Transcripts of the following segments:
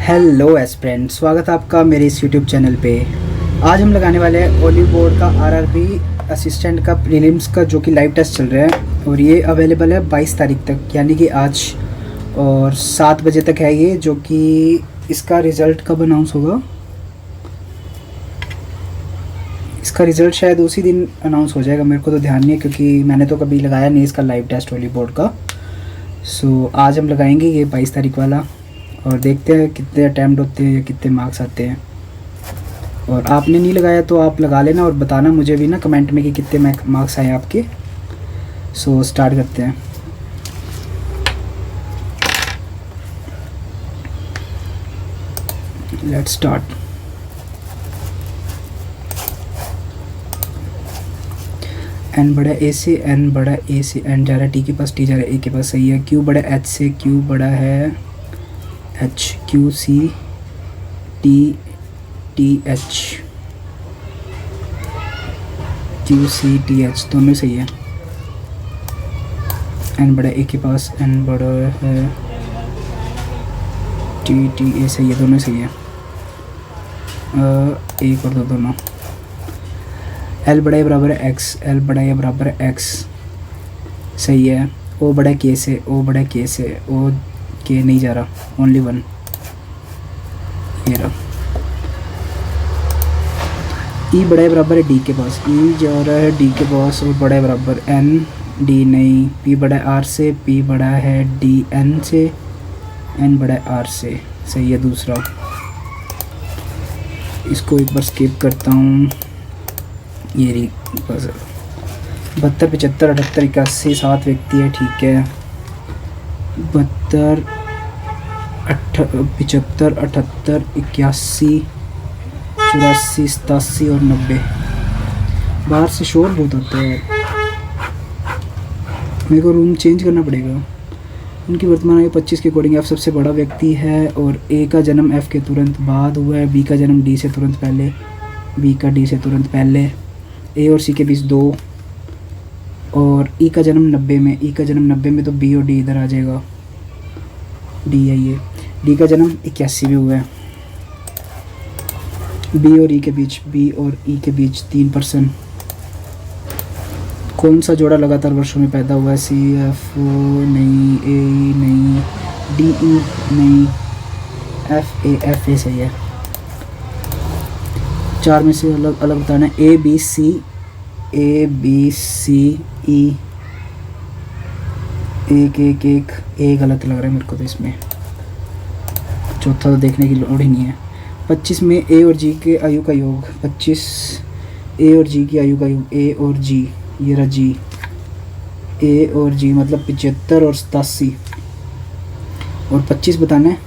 Hello aspirant, स्वागत है आपका मेरे इस यूट्यूब चैनल पे। आज हम लगाने वाले हैं ओली बोर्ड का आरआरबी असिस्टेंट का प्रीलिम्स का जो कि लाइव टेस्ट चल रहा है और ये अवेलेबल है 22 तारीख तक, यानी कि आज और 7 बजे तक है ये। जो कि इसका रिज़ल्ट कब अनाउंस होगा, इसका रिज़ल्ट शायद उसी दिन अनाउंस हो जाएगा। मेरे को तो ध्यान नहीं है क्योंकि मैंने तो कभी लगाया नहीं इसका लाइव टेस्ट ओली बोर्ड का। सो आज हम लगाएंगे ये 22 तारीख वाला और देखते हैं कितने अटैम्प्ट होते हैं या कितने मार्क्स आते हैं। और आपने नहीं लगाया तो आप लगा लेना और बताना मुझे भी ना कमेंट में कि कितने मार्क्स आए आपके। सो स्टार्ट करते हैं। Let's start. एन बड़ा ए से एन बड़ा ए से एन जा रहा है, टी के पास टी जा रहा है, ए के पास सही है। क्यू बड़ा एच से क्यू बड़ा है H, Q C T T H, Q C T H दोनों सही है। एन बड़ा ए के पास एन बड़ा है टी टी ए सही है, दोनों सही है। एक और दो दोनों। एल बड़ा ए बराबर है एक्स, एल बड़ा ए बराबर है एक्स सही है। ओ बड़ा के से ओ बड़ा के से ओ के नहीं जा रहा, ओनली वन ये रहा। ई बड़ा है बराबर है डी के पास, ई जा रहा है डी के पास और बड़ा है बराबर एन, डी नहीं। पी बड़ा है आर से, पी बड़ा है डी एन से, एन बड़ा है आर से सही है दूसरा। इसको एक बार स्किप करता हूँ। ये रही बस 72 75 78 81 7 व्यक्ति है, ठीक है। 72 75 78 81 84 87 और 90। बाहर से शोर बहुत होता है, मेरे को रूम चेंज करना पड़ेगा। उनकी वर्तमान आयु 25 के अकॉर्डिंग एफ सबसे बड़ा व्यक्ति है और ए का जन्म एफ के तुरंत बाद हुआ है, बी का जन्म डी से तुरंत पहले, बी का डी से तुरंत पहले, ए और सी के बीच 2 और ई का जन्म 90 में, ई का जन्म 90 में तो बी और डी इधर आ जाएगा, डी है ये। डी का जन्म 81 में हुआ है। बी और ई के बीच, बी और ई के बीच 3%। कौन सा जोड़ा लगातार वर्षों में पैदा हुआ है? सी एफ नहीं, ए नहीं, डी ई नहीं, एफ ए सही है। 4 में से अलग अलग बताना है। ए बी सी ई, एक ए गलत लग रहा है मेरे को तो इसमें, चौथा तो देखने की लोड़ ही नहीं है। 25 में ए और जी के आयु का योग, 25 ए और जी की आयु का योग, ए और जी ये रहा जी, ए और जी मतलब 75 और 87 और 25 बताना है।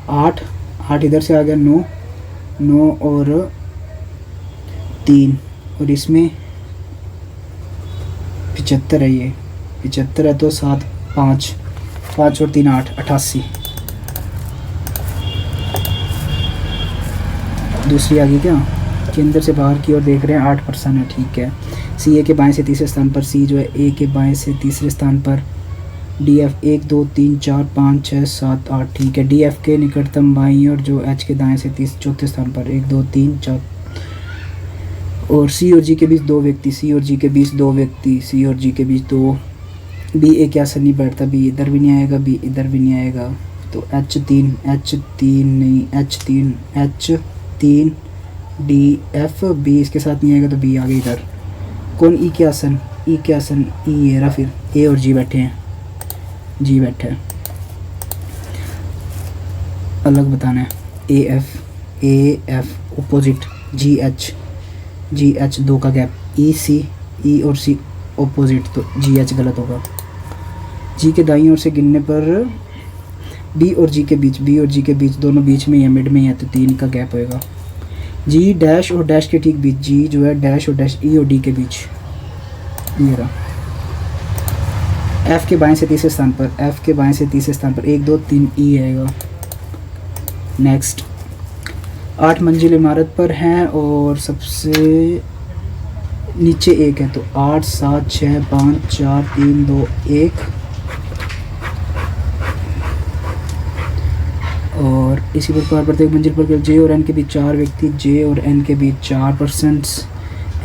8 इधर से आ गया, 9 और 3 और इसमें 75 है, ये 75 है तो 7 5 और 3 8 88। दूसरी आ गई क्या? केंद्र से बाहर की ओर देख रहे हैं 8% है, ठीक है। सी ए के बाएं से तीसरे स्थान पर, सी जो है ए के बाएं से तीसरे स्थान पर। डी एफ 1 2 3 4 5 6 7 8, ठीक है। डी एफ के निकटतम बाईं और जो एच के दाएं से चौथे स्थान पर 1 2 3 4 और सी और जी के बीच 2 व्यक्ति, सी और जी के बीच 2 व्यक्ति, सी और जी के बीच 2। बी ए के आसन नहीं बैठता, बी इधर भी नहीं आएगा, बी इधर भी नहीं आएगा तो एच 3 नहीं, एच 3 डी एफ, बी इसके साथ नहीं आएगा तो बी आ गई इधर। कौन? ई के आसन, ई के आसन ई ये रहा। फिर ए और जी बैठे हैं, जी बैठे हैं। अलग बताना है। A F opposite, ji H 2 का गैप, ई और सी ओपोजिट तो जी एच गलत होगा। जी के दाईं ओर से गिनने पर बी और जी के बीच दोनों बीच में ही है, मिड में ही है तो 3 का गैप होएगा। जी डैश और डैश के ठीक बीच, जी जो है डैश और डैश ई और डी के बीच ये रहा। एफ के बाएं से तीसरे स्थान पर, 1 2 3 ई आएगा। नेक्स्ट 8 मंजिल इमारत पर हैं और सबसे नीचे 1 है तो 8 7 6 5 4 3 2 1 और और इसी प्रकार प्रत्येक मंजिल पर जे और एन के बीच 4 व्यक्ति, जे और एन के बीच 4%,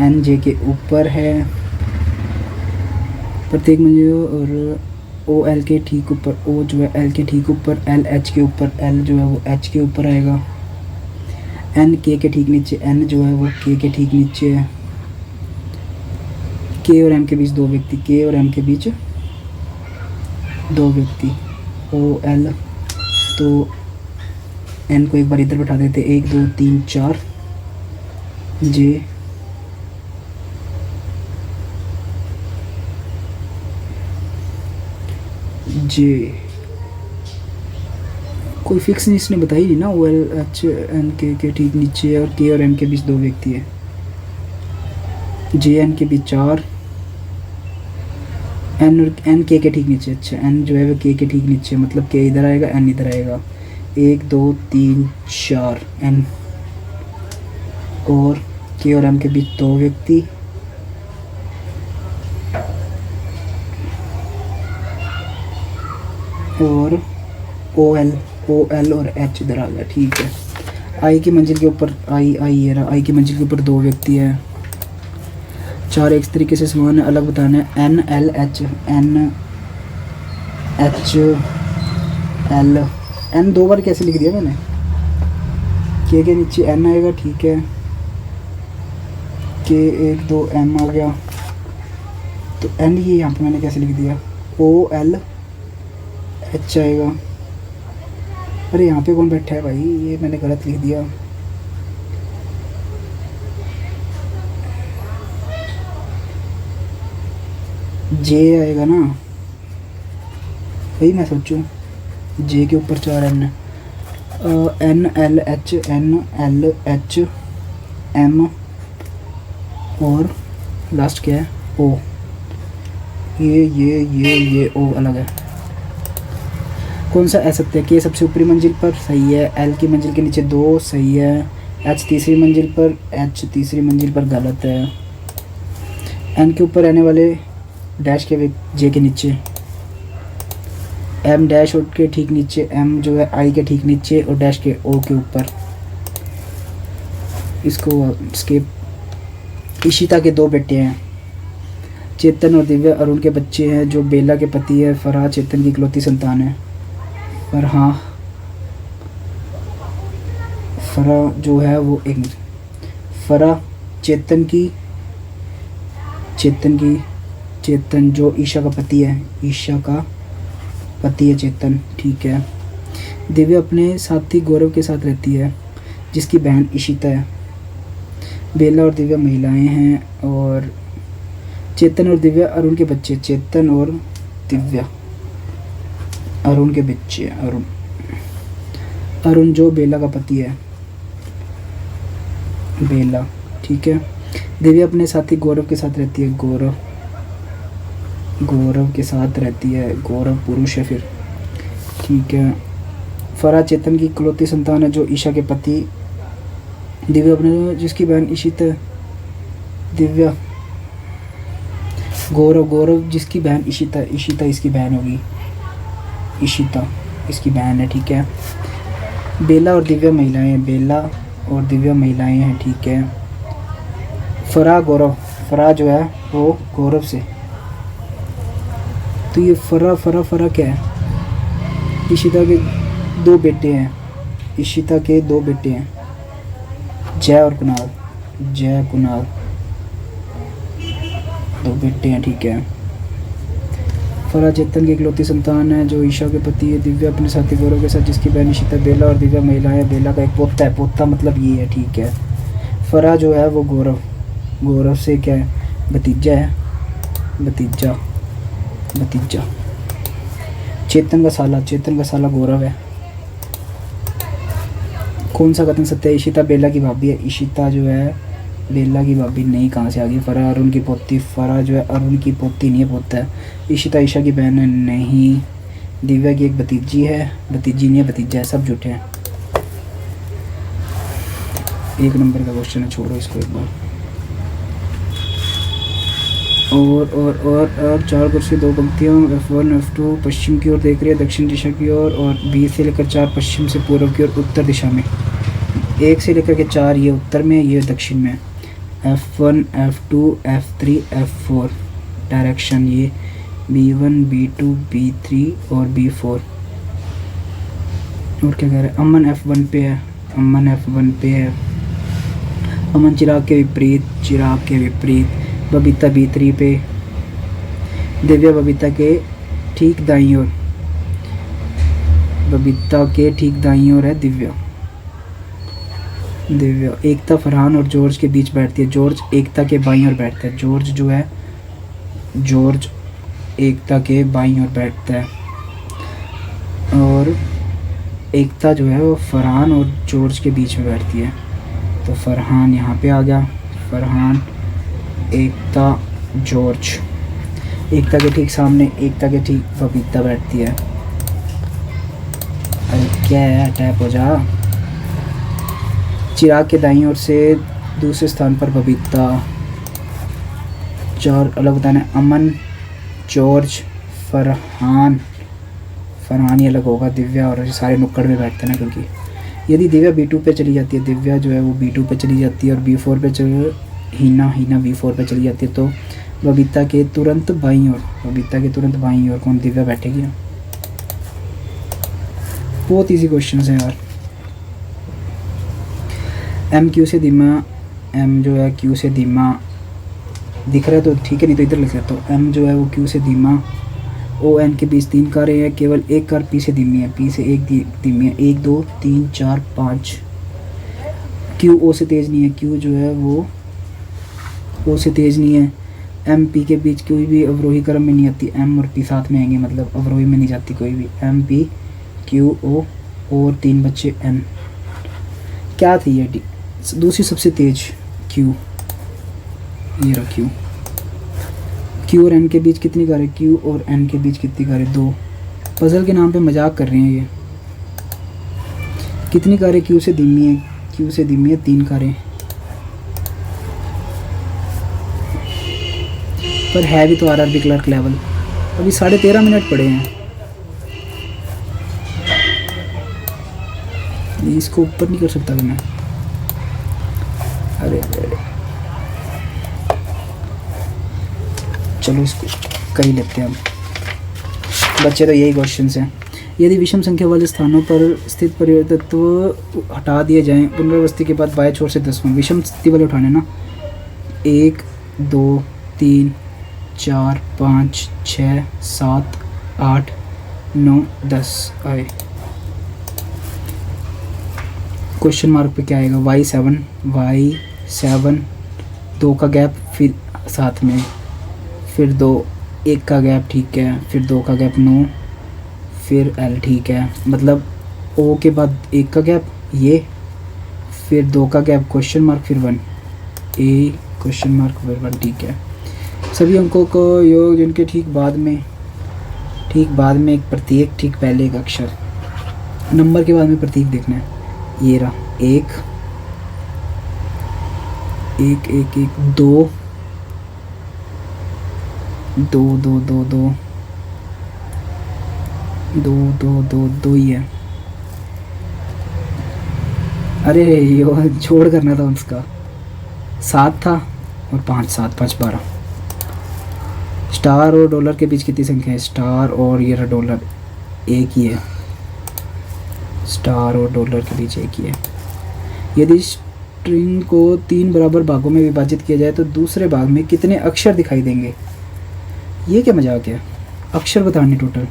एन जे के ऊपर है प्रत्येक मंजिल, और ओ एल के ठीक ऊपर, ओ जो है एल के ठीक ऊपर, एल एच के ऊपर, एल जो है वो एच के ऊपर आएगा, एन के ठीक नीचे, एन जो है वो के ठीक नीचे है, के और एम के बीच 2 व्यक्ति, के और एम के बीच 2 व्यक्ति, ओ एल, तो एन को एक बार इधर बैठा देते, 1 2 3 4, जे जे कोई फिक्स नहीं इसने बताई नहीं ना, ओ एल एच एन के ठीक नीचे है और के और एम के बीच 2 व्यक्ति है, जे एन के बीच 4, एन और एन के ठीक नीचे, अच्छा एन जो है वो के ठीक नीचे, मतलब के इधर आएगा, एन इधर आएगा, 1 2 3 4 एन, और के और एम के बीच 2 व्यक्ति, और ओ एल और एच इधर आ गया, ठीक है। आई की मंजिल के ऊपर आई ये रहा, आई की मंजिल के ऊपर 2 व्यक्ति हैं, 4 एक तरीके से समान है, अलग बताना है, N L H, N H L, N 2 बार कैसे लिख दिया मैंने, के नीचे एन आएगा, ठीक है, के 1 2 एम आ गया, तो एन ये यहाँ पे मैंने कैसे लिख दिया, ओ एल एच आएगा, अरे यहाँ पे कौन बैठा है भाई, ये मैंने गलत लिख दिया, जे आएगा ना, वही मैं सोचूं, जे के ऊपर 4 N, N L H M, और लास्ट क्या है, ओ, ये ओ अलग है, कौन सा ए सत्य है, के सबसे ऊपरी मंजिल पर सही है, एल की मंजिल के नीचे 2 सही है, एच तीसरी मंजिल पर, एच तीसरी मंजिल पर गलत है, एन के ऊपर रहने वाले डैश के जे के नीचे, एम डैश ओ के ठीक नीचे, एम जो है आई के ठीक नीचे और डैश के ओ के ऊपर, इसको स्केप। इशिता के 2 बेटे हैं, चेतन और दिव्या अरुण के बच्चे हैं, जो बेला के पति है, फरहा चेतन की इकलौती संतान है, पर हाँ फरहा जो है वो एक, फरहा चेतन जो ईशा का पति है, ईशा का पति है चेतन, ठीक है। दिव्या अपने साथी गौरव के साथ रहती है, जिसकी बहन इशिता है। बेला और दिव्या महिलाएं हैं, और चेतन और दिव्या अरुण के बच्चे, चेतन और दिव्या अरुण के बच्चे, अरुण जो बेला का पति है, बेला, ठीक है। दिव्या अपने साथी गौरव के साथ रहती है, गौरव के साथ रहती है, गौरव पुरुष है फिर, ठीक है। फरहा चेतन की इकलौती संतान है, जो ईशा के पति। दिव्या अपने जिसकी बहन इशिता, दिव्या गौरव जिसकी बहन इशिता इसकी बहन होगी, इशिता इसकी बहन है, ठीक है। बेला और दिव्या महिलाएं हैं, बेला और दिव्या महिलाएं हैं, ठीक है। फरहा जो है वो गौरव से, तो ये फरहा क्या है, इशिता के 2 बेटे हैं, इशिता के 2 बेटे हैं, जय और कुणाल, 2 बेटे हैं, ठीक है। फरहा चेतन की इकलौती संतान है, जो ईशा के पति है। दिव्या अपने साथी गौरव के साथ, जिसकी बहन इशिता। बेला और दिव्या महिलाएं, बेला का एक पोता है, पोता मतलब ये है, ठीक है। फरहा जो है वो गौरव से क्या है, भतीजा है, भतीजा। चेतन का साला गौरव है। कौन सा कथन सत्य है, इशिता बेला की भाभी है, इशिता जो है बेला की भाभी नहीं, कहाँ से आ गई। फरहा अरुण की पोती, फरहा जो है अरुण की पोती नहीं है, पोता है। इशिता ईशा की बहन है, नहीं। दिव्या की एक भतीजी है, भतीजी नहीं है, भतीजा है, सब झूठे हैं। 1 नंबर का क्वेश्चन है, छोड़ो इसको एक बार। और 4 कुर्सी 2 पंक्तियों, F1 F2 पश्चिम की ओर देख रही है, दक्षिण दिशा की ओर, और बी से लेकर 4 पश्चिम से पूर्व की ओर उत्तर दिशा में। 1 से लेकर के 4 ये उत्तर में, ये दक्षिण में। F1 F2 F3 F4 direction ये B1 B2 B3 और B4। और क्या कह रहे हैं, अमन F1 पे है, अमन F1 पे है, अमन चिराग के विपरीत, चिराग के विपरीत। बबीता B3 पे, दिव्या बबीता के ठीक दाईं ओर, बबीता के ठीक दाईं ओर है दिव्या। दिव्या एकता फरहान और जॉर्ज के बीच बैठती है, जॉर्ज एकता के बाईं ओर बैठता है, जॉर्ज जो है जॉर्ज एकता के बाईं ओर बैठता है, और एकता जो है वो फरहान और जॉर्ज के बीच में बैठती है। तो फरहान यहाँ पे आ गया, फरहान एकता जॉर्ज, एकता के ठीक सामने, एकता के ठीक बबीता बैठती है। अरे क्या है, टैप हो जा। चिराग के दाईं ओर से दूसरे स्थान पर बबीता, 4 अलग बताना है, अमन जॉर्ज फरहान, फरहान ही अलग होगा, दिव्या और सारे नुक्कड़ में बैठते हैं ना, क्योंकि यदि दिव्या B2 पे चली जाती है, दिव्या जो है वो B2 पे चली जाती है और B4 पे हीना B4 पे चली जाती है, तो बबीता के तुरंत बाईं ओर, बबीता के तुरंत बाईं ओर कौन, दिव्या बैठेगी ना। बहुत इजी क्वेश्चन है यार। M Q से धीमा, M जो है Q से धीमा दिख रहा है तो ठीक है, नहीं तो इधर लिख सकता हूँ। M जो है वो Q से धीमा, O N के बीच 3 कारें हैं, केवल एक कार P से धीमी है, P से एक धीमी है, 1 2 3 4 5। Q O से तेज़ नहीं है, Q जो है वो O से तेज़ नहीं है। M P के बीच कोई भी अवरोही क्रम में नहीं आती, M और P साथ में आएंगे, मतलब अवरोही में नहीं जाती कोई भी। M P Q O और 3 बच्चे N। क्या थी ये दूसरी सबसे तेज, Q, ये रहा Q। Q और N के बीच कितनी कारें, Q और N के बीच कितनी कारें, 2। पजल के नाम पे मजाक कर रहे हैं ये। कितनी कारें Q से धीमी है, Q से धीमी है 3 कारें, पर है भी तो RRB क्लर्क लेवल। अभी 13.5 मिनट पड़े हैं, इसको ऊपर नहीं कर सकता मैं। अरे चलो इसको कर ही लेते हैं हम। बच्चे तो यही क्वेश्चन हैं। यदि विषम संख्या वाले स्थानों पर स्थित परिवर्तत्व हटा दिए जाएं, पुनरावृत्ति के बाद बाएं छोर से 10वां, विषम स्थिति वाले उठाने ना, 1 2 3 4 5 6 7 8 9 10 आए। क्वेश्चन मार्क पे क्या आएगा, y7 2 का गैप, फिर साथ में, फिर 2 1 का गैप, ठीक है, फिर 2 का गैप 9, फिर L, ठीक है, मतलब O के बाद 1 का गैप ये, फिर 2 का गैप क्वेश्चन मार्क, फिर 1 A क्वेश्चन मार्क फिर 1, ठीक है। सभी अंकों को योग जिनके ठीक बाद में एक प्रतीक, ठीक पहले एक अक्षर, नंबर के बाद में प्रतीक देखना है। ये रहा 1 1 1 1 2 2 2 2 2 2 2 2 2 ही है। अरे ये छोड़ करना था उसका, 7 था और 5 7 5 12। स्टार और डॉलर के बीच कितनी संख्या है, स्टार और ये रहा डॉलर, एक ही है, स्टार और डॉलर के बीच एक ही है। यदि स्ट्रिंग को 3 बराबर भागों में विभाजित किया जाए तो दूसरे भाग में कितने अक्षर दिखाई देंगे। ये क्या मजाक है, अक्षर बताने टोटल।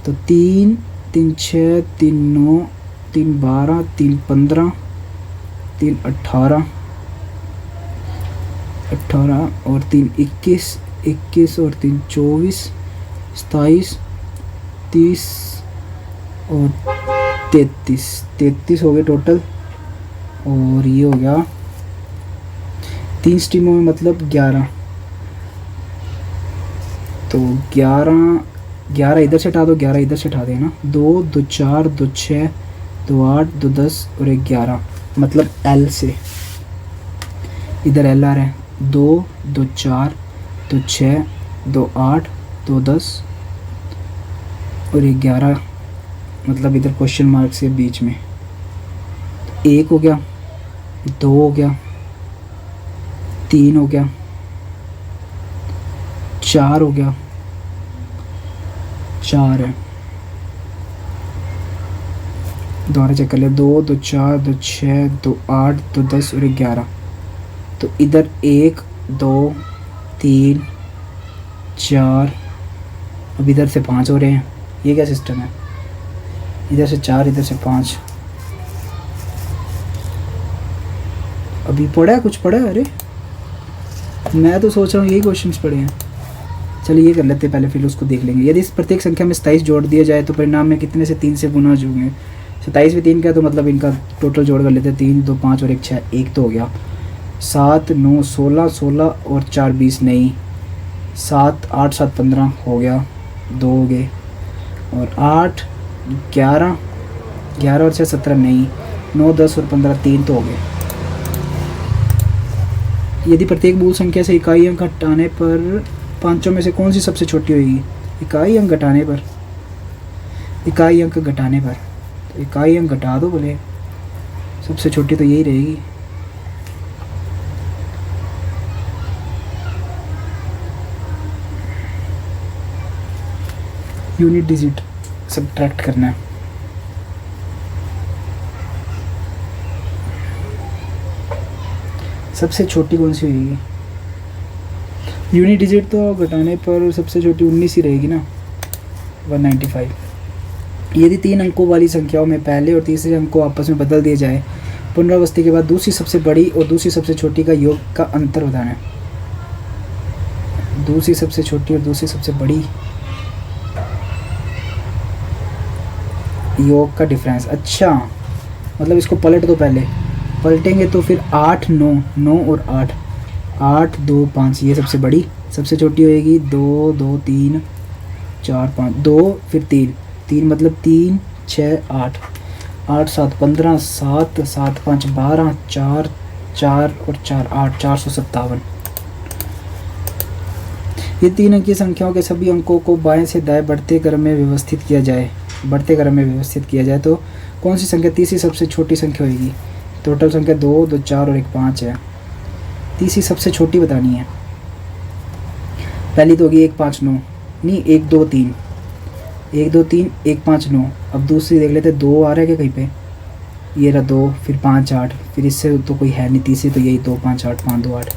तो 3 3 6 3 9 3 12 3 15 3 18 और 3 21 और 3 24 27 30 और 33 हो गए टोटल। और ये हो गया 3 स्ट्रीमों में मतलब 11। तो 11 इधर से हटा दो, 11 इधर से हटा देना, 2 2 4 2 6 2 8 2 10 और 1 11, मतलब L से इधर L आ रहा है, 2 2 4 दो 6, दो 8, दो 10 और एक 11, मतलब इधर क्वेश्चन मार्क से बीच में। 1 हो गया, 2 हो गया, 3 हो गया, 4 हो गया, 4 है, दोबारा चेक कर लिया। 2, 2 4, 2 6, 2 8, 2 10 और एक 11। तो इधर 1, 2, 3, 4, अब इधर से 5 हो रहे हैं। ये क्या सिस्टम है? इधर से 4, इधर से 5। अभी पढ़ा है, कुछ पढ़ा है? अरे मैं तो सोच रहा हूँ यही क्वेश्चंस पढ़े हैं। चलिए ये कर लेते हैं पहले, फिर उसको देख लेंगे। यदि इस प्रत्येक संख्या में 27 जोड़ दिया जाए तो परिणाम में कितने से 3 से गुना होंगे? 27 में 3 का, तो मतलब इनका टोटल जोड़ कर लेते हैं। 3, 2, 5 और एक 6, एक तो हो गया। 7, 9, 16, 16 और 4, 20 नहीं। 7, 8, 7, 15 हो गया, 2 हो गए। और 8, 11, 11 और 6, 17 नहीं। 9, 10 और 15, 3 तो हो गए। यदि प्रत्येक मूल संख्या से इकाई अंक घटाने पर पांचों में से कौन सी सबसे छोटी होगी? इकाई अंक घटाने पर, इकाई अंक घटाने पर, तो इकाई अंक घटा दो बोले, सबसे छोटी तो यही रहेगी। यूनिट डिजिट सब्ट्रैक्ट करना है। सबसे छोटी कौन सी होगी? यूनिट डिजिट तो घटाने पर सबसे छोटी 19 ही रहेगी ना, 195। यदि 3 अंकों वाली संख्याओं में पहले और तीसरे अंक को आपस में बदल दिया जाए, पुनरावृत्ति के बाद दूसरी सबसे बड़ी और दूसरी सबसे छोटी का योग का अंतर बताना है। दूसरी सबसे छोटी और दूसरी सबसे बड़ी योग का डिफरेंस। अच्छा, मतलब इसको पलट दो पहले। पलटेंगे तो फिर 8, 9, 9 और 8, 8, 2, 5, ये सबसे बड़ी, सबसे छोटी होएगी 2, 2, 3, 4, 5, 2 फिर 3, 3 मतलब 3, 6, 8, 8, 7, 15, 7, 7, 5, 12, 4, 4 और 4, 8, 457। ये 3 अंकीय संख्याओं के सभी अंकों को बाएं से दाएं बढ़ते क्रम में व्यवस्थित किया जाए, बढ़ते क्रम में व्यवस्थित किया जाए तो कौन सी संख्या तीसरी सबसे छोटी संख्या होगी? टोटल संख्या 2, 2, 4 और एक 5 है। तीसरी सबसे छोटी बतानी है। पहली तो होगी 1, 5, 9, नहीं 1, 2, 3, 1, 2, 3, 1, 5, 9। अब दूसरी देख लेते, 2 आ रहा है क्या कहीं पे? ये रहा 2, फिर 5, 8, फिर इससे तो कोई है नहीं तीसरी, तो यही 2, 5, 8, 5, 2, 8।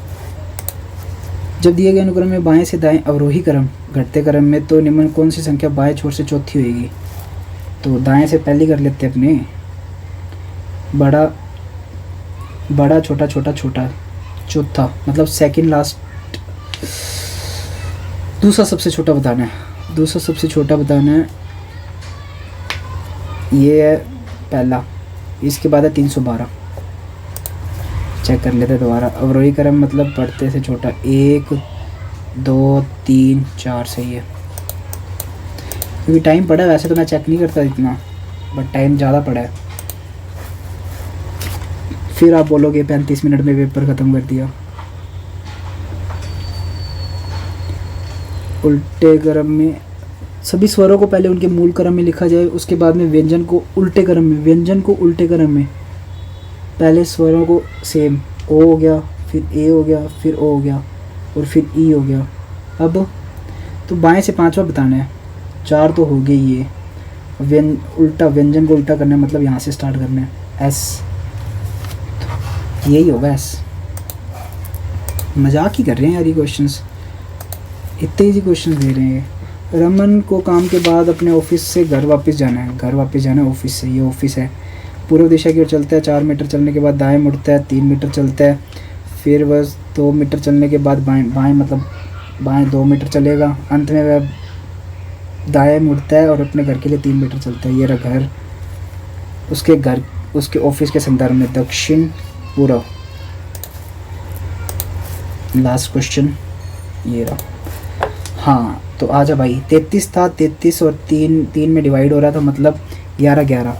जब दिए गए अनुक्रम में बाएं से दाएं अवरोही क्रम घटते क्रम में, तो निम्न कौन सी संख्या बाएं छोर से चौथी होगी? तो दाएं से पहली कर लेते अपने, बड़ा बड़ा, छोटा, छोटा, छोटा, चौथा, मतलब सेकंड लास्ट, दूसरा सबसे छोटा बताना है। दूसरा सबसे छोटा बताना है, ये है पहला, इसके बाद है 312। चेक कर लेते दोबारा। अवरोही क्रम मतलब बढ़ते से छोटा, 1, 2, 3, 4 सही है। क्योंकि टाइम पड़ा है, वैसे तो मैं चेक नहीं करता इतना, बट टाइम ज़्यादा पड़ा है। फिर आप बोलोगे 35 मिनट में पेपर ख़त्म कर दिया। उल्टे क्रम में सभी स्वरों को पहले उनके मूल क्रम में लिखा जाए, उसके बाद में व्यंजन को उल्टे क्रम में, व्यंजन को उल्टे क्रम में, पहले स्वरों को सेम, ओ हो गया, फिर ए हो गया, फिर ओ हो गया और फिर ई हो गया। अब तो बाएं से पांचवा बताना है, 4 तो हो गए ये। उल्टा, व्यंजन को उल्टा करना है, मतलब यहाँ से स्टार्ट करना है, एस, तो यही होगा एस। मजाक ही कर रहे हैं यार, ये क्वेश्चंस इतने ईजी क्वेश्चन दे रहे हैं। रमन को काम के बाद अपने ऑफिस से घर वापस जाना है, घर वापस जाना है ऑफिस से, ये ऑफिस है। पूर्व दिशा की ओर चलता है, 4 मीटर चलने के बाद दाएं मुड़ता है, 3 मीटर चलता है, फिर बस 2 मीटर चलने के बाद बाएं, बाएं मतलब बाएं 2 मीटर चलेगा, अंत में वह दाएं मुड़ता है और अपने घर के लिए 3 मीटर चलता है। ये रहा घर, उसके घर, उसके ऑफिस के संदर्भ में दक्षिण पूर्व। लास्ट क्वेश्चन ये रहा। हाँ तो आजा भाई, 33 था, 33 और 3 में डिवाइड हो रहा था, मतलब 11, 11,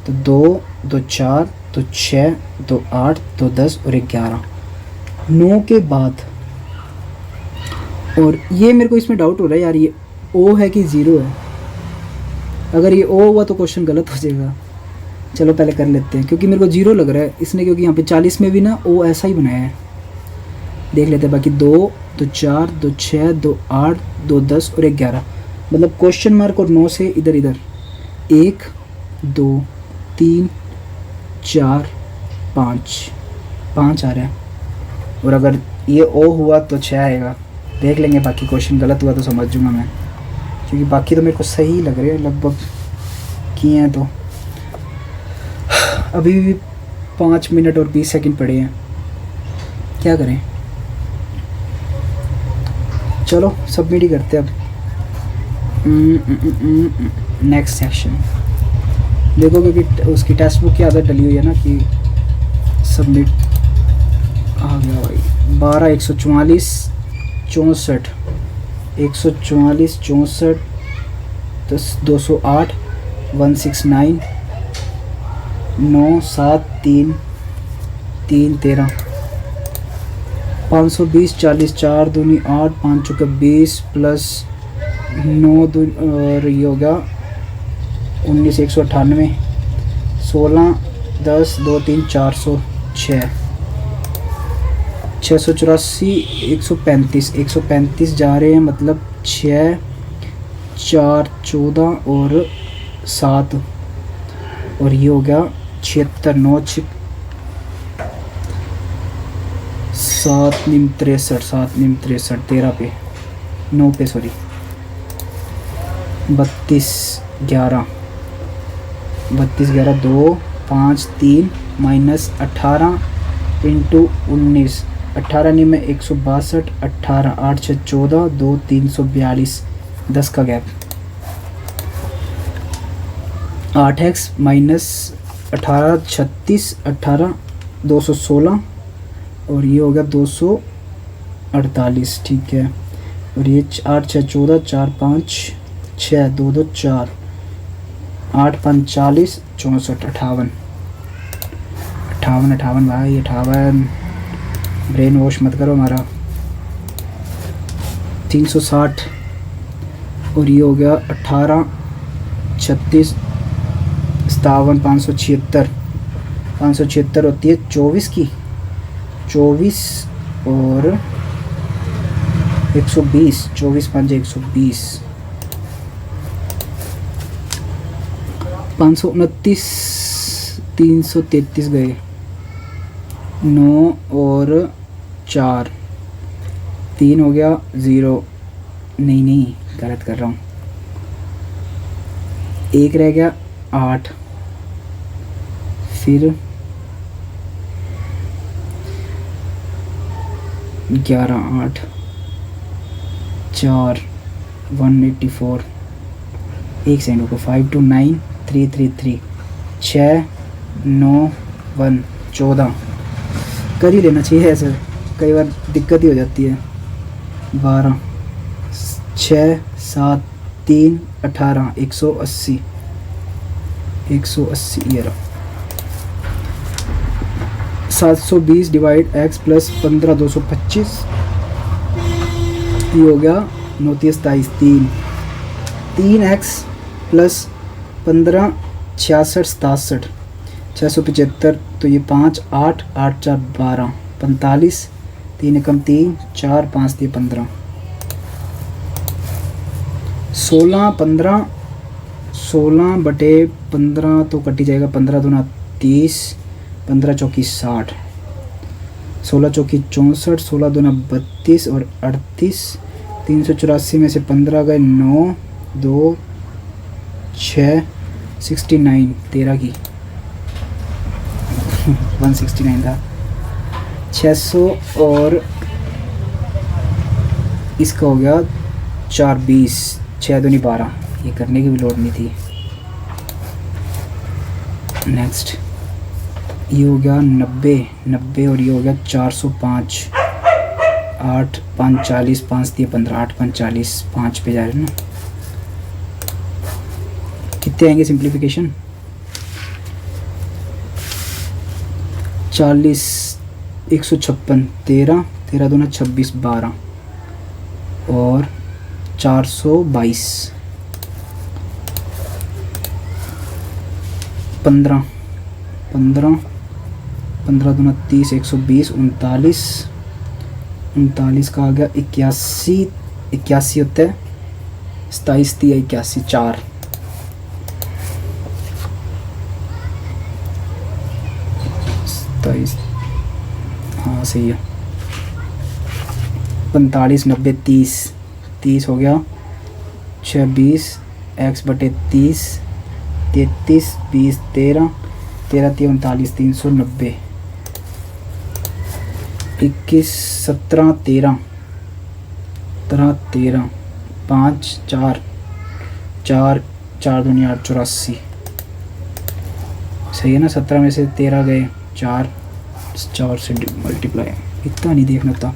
तो 2, 2, 4, 2, 6, 2, 8, 2, 10 और 11। 9 के बाद और ये मेरे को इसमें डाउट हो रहा है यार, ये ओ है कि ज़ीरो है। अगर ये ओ हुआ तो क्वेश्चन गलत हो जाएगा। चलो पहले कर लेते हैं, क्योंकि मेरे को ज़ीरो लग रहा है इसने, क्योंकि यहाँ पे 40 में भी ना ओ ऐसा ही बनाया है। देख लेते हैं बाकी। 2 2 4 2 6 2 8 2 10 और 1 11, मतलब क्वेश्चन मार्क और 9 से इधर इधर 1 2 3 4 5 5 आ रहा है। और अगर ये ओ हुआ तो 6 आएगा। देख लेंगे, बाकी क्वेश्चन गलत हुआ तो समझ जूँगा मैं, क्योंकि बाकी तो मेरे को सही लग रहे हैं लगभग किए हैं। तो अभी भी 5 मिनट और 20 सेकंड पड़े हैं, क्या करें। चलो सबमिट ही करते हैं अब। नेक्स्ट सेक्शन देखो, क्योंकि उसकी टेक्स्ट बुक की आदत डली हुई है ना कि सबमिट आ गया भाई। 12 144 64 144 64 208 169 9 7 3 3 13 520 40 4 दूनी 8 5 चौके 20 प्लस 9 और ये हो गया 19 198 16 10 2 3 406 684 135 जा रहे हैं, मतलब 6 4 14 और 7 और ये हो गया 76 9 7 निम 63 13 पे 9 पे सॉरी 32 11 2 5 3 माइनस 18 इंटू 19 18 नहीं में 162 18 8 6 14 2 342 10 का गैप 8x माइनस 18 36 18 216 और ये हो गया 248। ठीक है, और ये 8 6 14 4 5 6 2 2 4 8 5 40 64 58 भाई 58। ब्रेन वॉश मत करो हमारा। 360 और ये हो गया 18 36 57 576 होती है 24 की 24 और 120 24 5 120 529 333 गए 9 और 4 3 हो गया 0 नहीं गलत कर रहा हूँ 1 रह गया 8 फिर 11 8 4 184 एक सेकंड को 529 333 6 9 1 14 कर ही लेना चाहिए ऐसे, कई बार दिक्कत ही हो जाती है। 12 6 7 3 18 180 ये रहा 720 डिवाइड x प्लस 15 225 ये हो गया 29 27 3x प्लस 15 66 67 675 तो ये 5 8 8 4 12 45 3 एकम 3 4 5 3 15 16 बटे 15 तो कटी जाएगा 15 दूना 30 15 चौकी 60 16 चौकी 64 16 दूना 32 और 38 384 में से 15 गए 9 2 6 69 13 की 169 था 600 और इसका हो गया 420 6 दूनी 12 ये करने की भी लोड नहीं थी। नेक्स्ट ये हो गया 90 और ये हो गया 405 8 5 40 5 3 15 8 5 40 5 पे जा रहे हैं ना। कितने आएंगे सिंप्लीफिकेशन 40 156 13 13 दूना 26 12 और 422, 15 15 15 दूना 30, 120, 39 39 का आ गया 81, 81 होता है 27 दिया 81, 4 27, हाँ सही है 45, 90, 30 30 हो गया 26 x बटे 30, 33, 20, 13 13 39, 390, 21, 17, 13 13 5 4 4 4 दूनी 8, 84 सही है ना। 17 में से 13 गए, 4 से मल्टीप्लाई, इतना नहीं देखना था।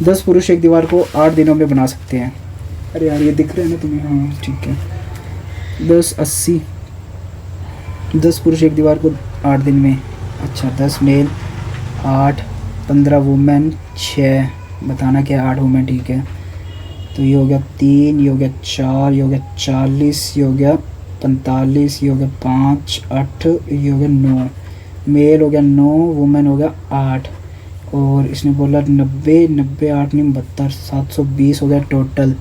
10 पुरुष एक दीवार को 8 दिनों में बना सकते हैं। अरे यार ये दिख रहा है ना तुम्हें, हाँ ठीक है। 10 80, 10 पुरुष एक दीवार को 8 दिन में, अच्छा 10 मेल 8, 15 वुमेन 6, बताना क्या 8 वुमेन, ठीक है। तो ये हो गया 3, ये हो गया 4, ये हो गया 40, ये हो गया 45, ये हो गया 5, 8, ये हो गया 9, मेल हो गया 9, वुमेन हो गया 8, और इसने बोला 90, 90 8 नहीं 72, 720 हो गया टोटल।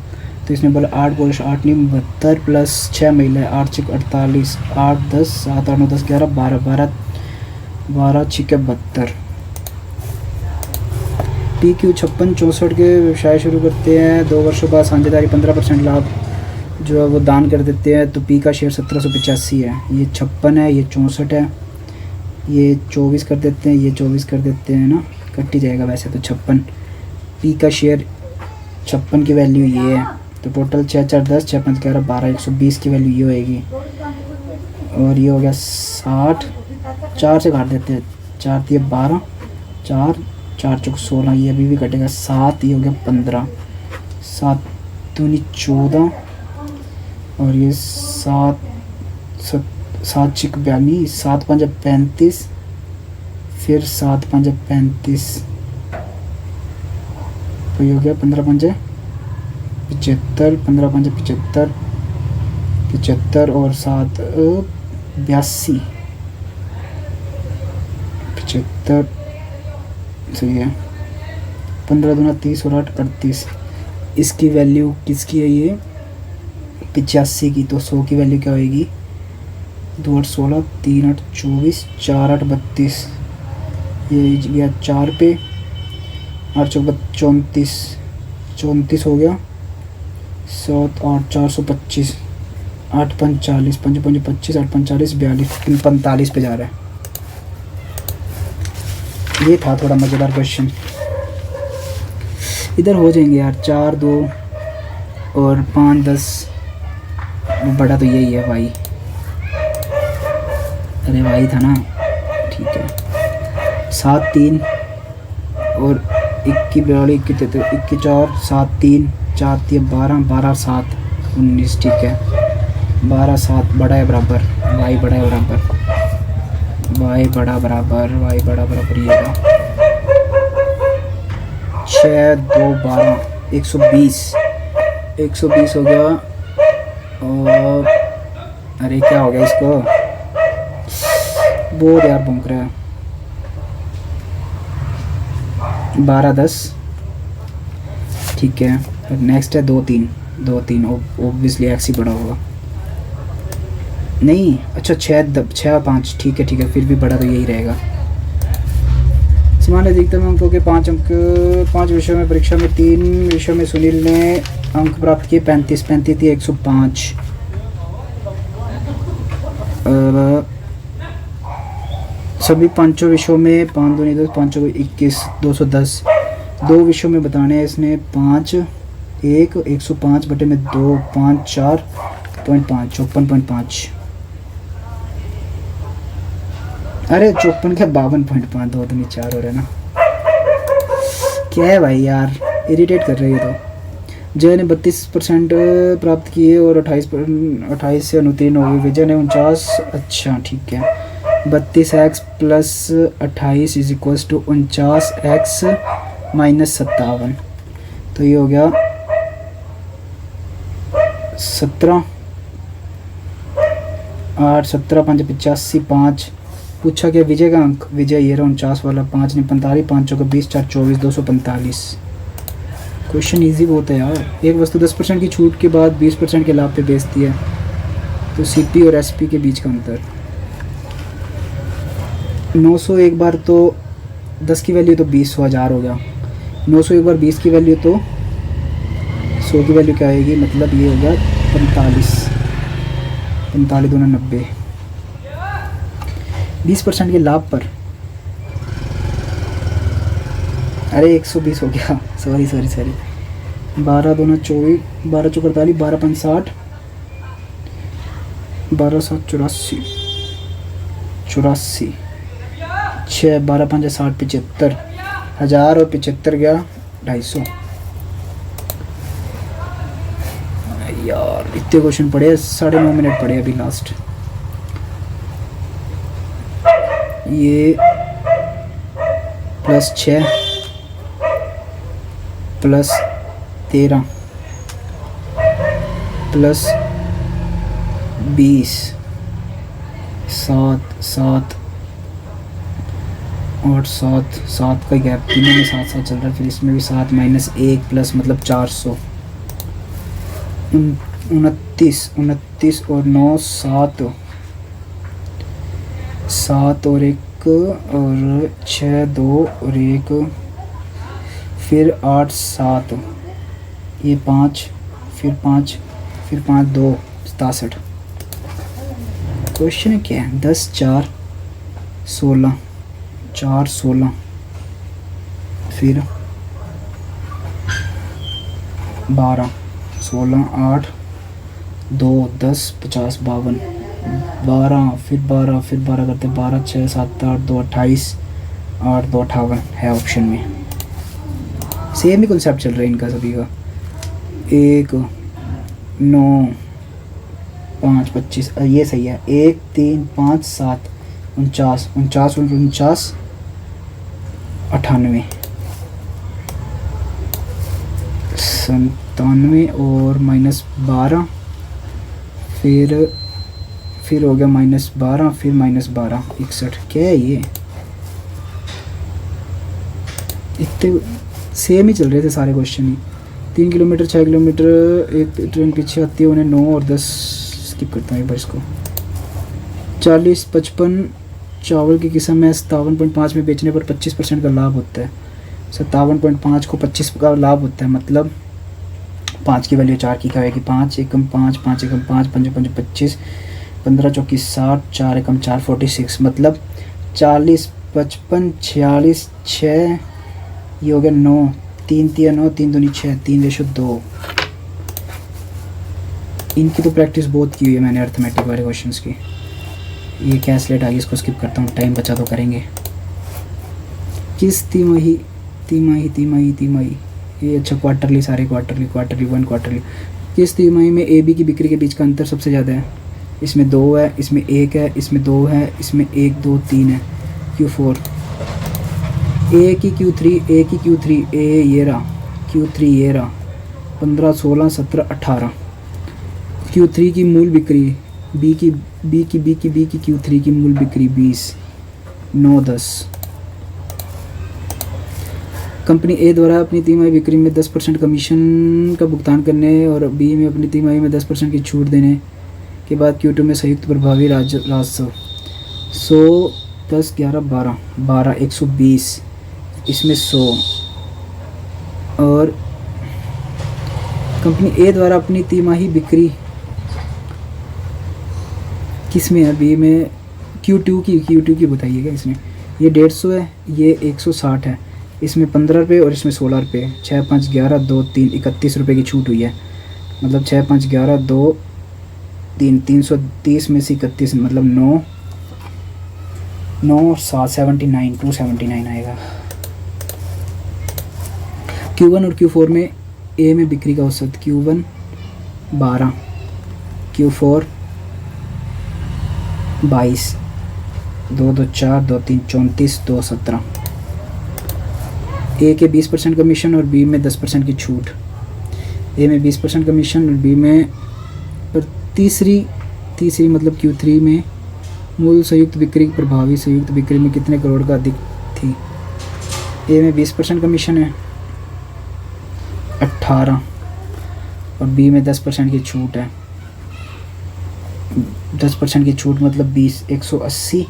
तो इसने बोला 8 पुरुष 8 नहीं 72 प्लस 6 महिला है, 8 6 48, 8 10 7 8 9 10 11 12 12 12 6 72। PQ 56 64 के व्यवसाय शुरू करते हैं, 2 वर्षों बाद साझेदारी 15% लाभ जो है वो दान कर देते हैं। तो P का शेयर 1785 है, ये 56 है, ये 64 है, ये 24 कर देते हैं, ये 24 कर देते हैं ना, कट ही जाएगा वैसे तो 56। P का शेयर 56 की वैल्यू ये है, तो टोटल 6 4 10 6 5 11 12 120 की वैल्यू ये होएगी। और ये हो गया 60, 4 से काट देते हैं, 4 दिए 12, 4 4 चौक 16, ये अभी भी कटेगा 7, ये हो गया 15, 7 दूनी 14, और ये 7 7 6 42, 7 5 35, फिर 7 5 35, तो ये हो गया 15 5 75, 15 5 75 75, और 7 82 75, सही है। 15 दूना 30 और 8 38, इसकी वैल्यू किसकी है ये 85 की, तो 100 की वैल्यू क्या होएगी 2 8 16 3 8 24 4 8 32, ये गया 4 पे, 8 चौक 34 34 हो गया, 7 8 425, 8 5 40 5 5 25, 8 5 40 42 45 पे जा रहा है। ये था थोड़ा मज़ेदार क्वेश्चन, इधर हो जाएंगे यार 4 2 और 5 10, बड़ा तो यही है भाई, अरे भाई था ना, ठीक है। 7 3 और 21 42 21 33 21 4 7 3 4 3 12 12 7 19, ठीक है। 12 7 बड़ा है बराबर, y बड़ा है बराबर, y बड़ा बराबर, y बड़ा बराबर ये रहा 6 2 12 120 120 हो गया। और अरे क्या हो गया इसको, बहुत यार भौंक रहा है। 12 10, ठीक है। नेक्स्ट है 2 3 2 3, ओब्वियसली एक्स ही बड़ा होगा, नहीं अच्छा 6 5, ठीक है फिर भी बड़ा तो यही रहेगा। समान अधिकतम अंकों के 5 अंक 5 विषयों में परीक्षा में 3 विषयों में सुनील ने अंक प्राप्त किए 35 35 थी 105। सभी 5 विषयों में 5 दूनी 10 5 21 210, 2 विषयों में बताने हैं इसने 5 1 105 बटे में 2 5 4.5 54.5, अरे 54 के 52.5, 2 दूनी 4 हो रहा है ना, क्या है भाई यार इरिटेट कर रही है। तो जय ने 32% प्राप्त किए और 28 से अनुत्तीर्ण हो गए, विजय ने 49, अच्छा ठीक है। 32x plus 28 is equals to 49x minus 57, तो ये हो गया 17, 8, 17, 5 85, 5 पूछा गया विजय का अंक, विजय ये रहा 49 वाला, 5 ने 45, 5 चौके 20, 4 24, 245। क्वेश्चन इजी बहुत है यार। एक वस्तु 10% की छूट के बाद 20% के लाभ पे बेचती है, तो सीपी और एसपी के बीच का अंतर। 900 एक बार तो 10 की वैल्यू तो 20, 1000 हो गया। 900 एक बार 20 की वैल्यू तो 100 की वैल्यू क्या आएगी, मतलब ये हो गया 45, 45 दूना 90। 20% के लाभ पर, अरे 120 हो गया, सॉरी 12 दूना 24, 12 चौक 48, 12 5 60, 12 7 84, 6, 12 5 60, 75, 1000 और 75 गया 250। यार इतने क्वेश्चन पढ़े, 9.5 मिनट पढ़े अभी लास्ट। ये +6 +13 +20, 7 7 8 7, 7 का गैप, तीनों में 7 7 चल रहा है, फिर इसमें भी 7 -1 प्लस मतलब 400, 29 और 9 7, 7 और 1 और 6 2 और 1, फिर 8 7, ये 5, फिर 5 2 67। क्वेश्चन क्या है, 10 4 16, 4 16, फिर 12 16 8 2 10 50 52, 12 फिर 12 फिर 12 करते 12 6 7 8 2 28, 8 2 58 है ऑप्शन में। सेम ही कॉन्सेप्ट चल रहा है इनका सभी का। 1 9 5 25, ये सही है। 1 3 5 7 49 49 और 49 98, 97 और -12, फिर हो गया -12, फिर -12 61। क्या है ये, इतने सेम ही चल रहे थे सारे क्वेश्चन ही। 3 किलोमीटर 6 किलोमीटर, एक ट्रेन पीछे आती है, उन्हें 9 और 10, स्किप करता हूँ एक बार इसको। 40 55 चावल की किस्म है, 57.5 में बेचने पर 25% का लाभ होता है। 57.5 को 25 का लाभ होता है, मतलब 5 की वैल्यू 4 की क्या आएगी, 5 एकम 5 5 एकम 5 5 5 25, 15 चौकी 60, 4 एकम 4 46, मतलब 40 55 46 6, ये हो गया 9, 3 3 9, 3 दूनी 6, 3:2। इनकी तो प्रैक्टिस बहुत की हुई है मैंने अर्थमेटिक वाले क्वेश्चंस की। ये क्या स्लेट आ गई, इसको स्किप करता हूँ, टाइम बचा तो करेंगे। किस तिमाही, ये अच्छा क्वार्टरली, सारे क्वार्टरली 1 क्वार्टरली। किस तिमाही में AB की बिक्री के बीच का अंतर सबसे ज़्यादा है? इसमें 2 है, इसमें 1 है, इसमें 2 है, इसमें 1 2 3 है। Q4, A की Q3, A ये रहा, Q3 ये रहा, 15 16 17 18। Q3 की मूल बिक्री, B की Q3 की मूल बिक्री 20 9 10। कंपनी ए द्वारा अपनी तिमाही बिक्री में 10% कमीशन का भुगतान करने और बी में अपनी तिमाही में 10% की छूट देने के बाद Q2 में संयुक्त प्रभावी राजस्व 100 10 11 12 120, इसमें 100। और कंपनी ए द्वारा अपनी तिमाही बिक्री किस में है, बी में Q2 की बताइएगा। इसमें ये 150 है, ये 160 है, इसमें 15 रुपये और इसमें 16 रुपये। 6 5 11 2 3 31 रुपये की छूट हुई है, मतलब 6 5 11 2 3 330 में से 31, मतलब 9 7 79 279 आएगा। Q1 और Q4 में ए में बिक्री का औसत Q1 12, Q4 22, 2 2 4 2 3 34 2 17। ए के 20% कमीशन और बी में 10% की छूट। ए में 20% कमीशन और बी में तीसरी मतलब Q3 में मूल संयुक्त बिक्री प्रभावी संयुक्त बिक्री में कितने करोड़ का अधिक थी? ए में 20% कमीशन है 18 और बी में 10% की छूट है। 10% की छूट मतलब 20 180,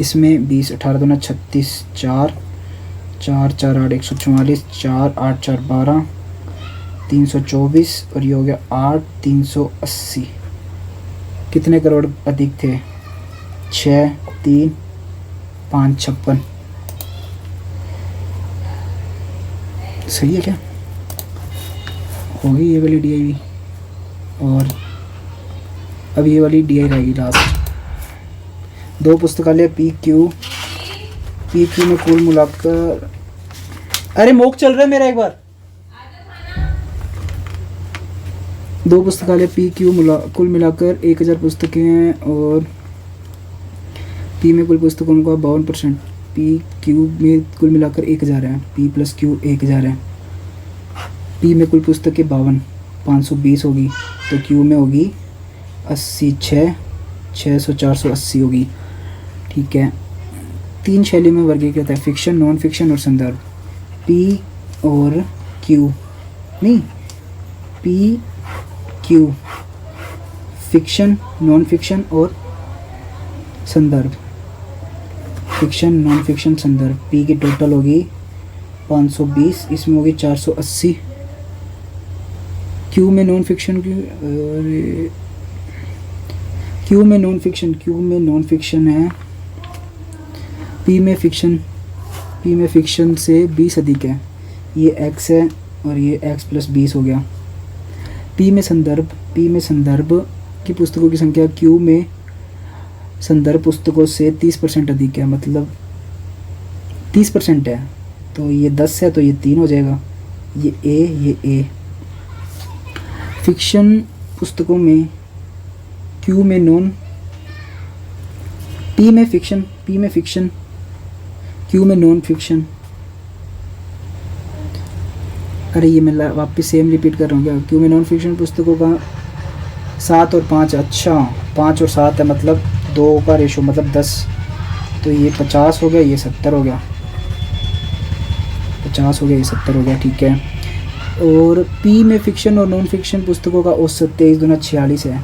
इसमें 20 18 दूना 36 4 4 4 8 144 4 8 4 12 324 और ये हो गया 8 380। कितने करोड़ अधिक थे? 6 3 5 56। सही है क्या? होगी ये वाली DI भी, और अब ये वाली DI रहेगी लास्ट। 2 पुस्तकालय PQ में कुल मिलाकर, अरे मोक चल रहा है मेरा, एक बार। 2 पुस्तकालय PQ कुल मिलाकर 1000 पुस्तकें हैं और P में कुल पुस्तकों का 52%। PQ में कुल मिलाकर 1000 है, P + Q 1000 है। P में कुल पुस्तकें 52 520 होगी, तो Q में होगी 80 600 480 होगी। ठीक है। 3 शैली में वर्गीकृत है, फिक्शन, नॉन फिक्शन और संदर्भ। P और Q नहीं, P Q fiction, non fiction और संदर्भ। फिक्शन, नॉन फिक्शन, संदर्भ। P की टोटल होगी 520, इसमें होगी 480। Q में नॉन फिक्शन की, Q में नॉन फिक्शन है। P में फिक्शन से 20 अधिक है, ये X है और ये X + 20 हो गया। P में संदर्भ की पुस्तकों की संख्या Q में संदर्भ पुस्तकों से 30% अधिक है, मतलब 30% है, तो ये 10 है तो ये 3 हो जाएगा, ये A। फिक्शन पुस्तकों में Q में नॉन, P में फिक्शन Q में नॉन फिक्शन। अरे ये मैं वापस सेम रिपीट कर रहा हूँ क्या? Q में नॉन फिक्शन पुस्तकों का 7 और 5, अच्छा 5 और 7 है, मतलब 2 का रेशो मतलब 10, तो ये 50 हो गया, ये 70 हो गया, 50 हो गया, ये 70 हो गया। ठीक है। और P में फिक्शन और नॉन फिक्शन पुस्तकों का औसत 23 दूना 46 है,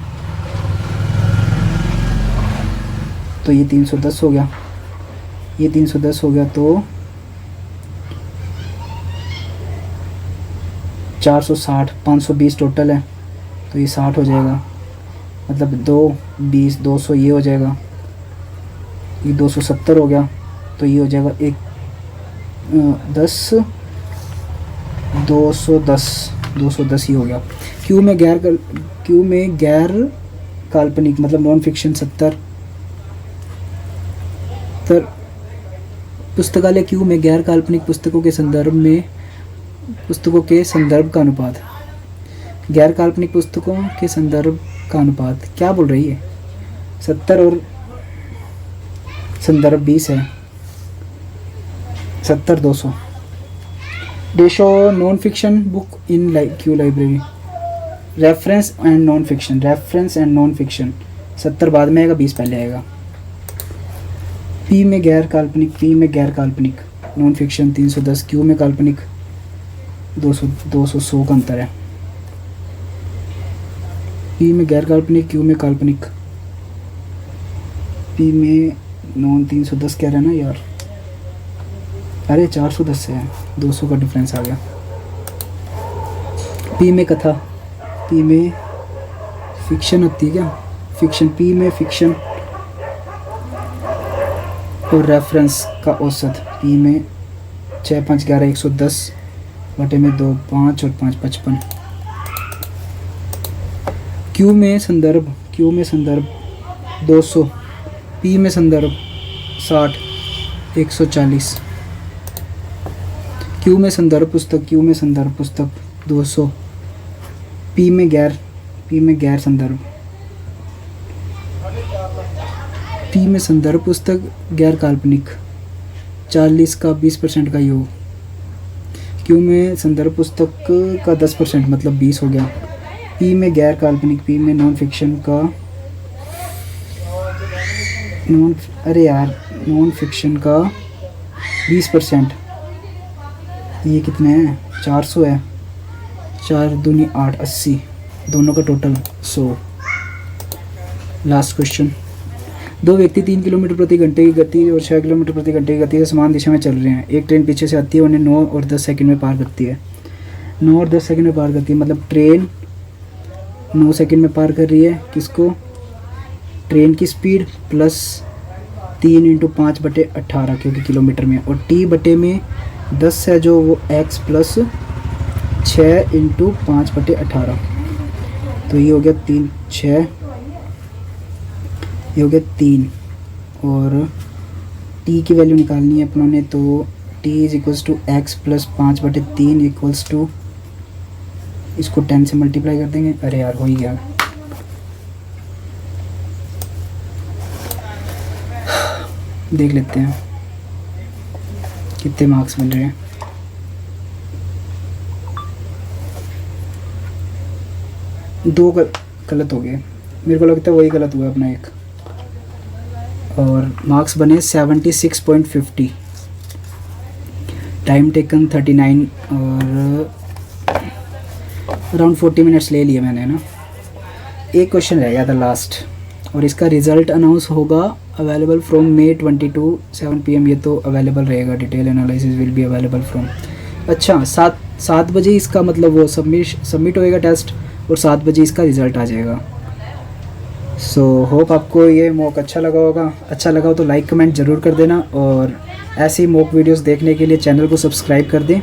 तो ये 310 हो गया, ये 310 हो गया, तो 460 520 टोटल है, तो ये 60 हो जाएगा, मतलब 2 20 200 ये हो जाएगा, ये 270 हो गया, तो ये हो जाएगा 210 ही हो गया। Q में गैर काल्पनिक मतलब नॉन फिक्शन 70। पुस्तकालय Q में गैर काल्पनिक पुस्तकों के संदर्भ का अनुपात, गैर काल्पनिक पुस्तकों के संदर्भ का अनुपात क्या बोल रही है? 70 और संदर्भ 20 है, 70 200। Ratio non fiction book in Q library, reference and non fiction 70 बाद में आएगा, 20 पहले आएगा। P में गैर काल्पनिक नॉन फिक्शन 310, Q में काल्पनिक 200 100 का अंतर है। P में गैर काल्पनिक, Q में काल्पनिक। P में नॉन 310 कह रहा है ना यार, अरे 410 है, 200 का डिफरेंस आ गया। P में कथा, P में फिक्शन होती है क्या? फिक्शन, P में फिक्शन और रेफरेंस का औसत, P में 6 5 11 110 बटे में 2 5 और 5 55। Q में संदर्भ 200, P में संदर्भ 60 140। Q में संदर्भ पुस्तक 200, P में गैर संदर्भ, P में संदर्भ पुस्तक गैर काल्पनिक 40 का 20% का योग। Q में संदर्भ पुस्तक का 10% मतलब 20 हो गया, पी में गैर काल्पनिक, पी में नॉन फिक्शन का नॉन फिक्शन का 20%, ये कितने हैं, 400 है, 4 दूनी 8, 80, दोनों का टोटल 100। लास्ट क्वेश्चन, दो व्यक्ति 3 किलोमीटर प्रति घंटे की गति और 6 किलोमीटर प्रति घंटे की गति से समान दिशा में चल रहे हैं। एक ट्रेन पीछे से आती है, उन्हें 9 और 10 सेकंड में पार करती है। 9 और 10 सेकंड में पार करती है, मतलब ट्रेन 9 सेकंड में पार कर रही है किसको, ट्रेन की स्पीड प्लस 3 × 5/18 क्योंकि किलोमीटर में, और टी बटे में 10 है जो वो x प्लस 6 × 5/18, तो ये हो गया 3, 6, ये हो गया 3, और t की वैल्यू निकालनी है अपनों ने, तो t = x plus 5/3 equals to, इसको 10 से मल्टीप्लाई कर देंगे, अरे यार हो ही गया, देख लेते हैं कितने मार्क्स मिल रहे हैं। दो गलत हो गए, मेरे को लगता है वही गलत हुआ अपना एक, और मार्क्स बने 76.50, टाइम टेकन 39 और अराउंड 40 मिनट्स ले लिए मैंने ना। एक क्वेश्चन रह गया था लास्ट, और इसका रिज़ल्ट अनाउंस होगा अवेलेबल फ्रॉम May 22 7 PM, ये तो अवेलेबल रहेगा, detail analysis will be available from, अच्छा 7 बजे इसका मतलब वो सबमिट होएगा टेस्ट, और 7 बजे इसका रिज़ल्ट आ जाएगा। सो होप आपको ये मॉक अच्छा लगा होगा, अच्छा लगा हो तो लाइक कमेंट ज़रूर कर देना, और ऐसे ही मॉक वीडियोस देखने के लिए चैनल को सब्सक्राइब कर दें,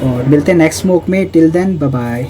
और मिलते हैं नेक्स्ट मॉक में। Till then bye bye.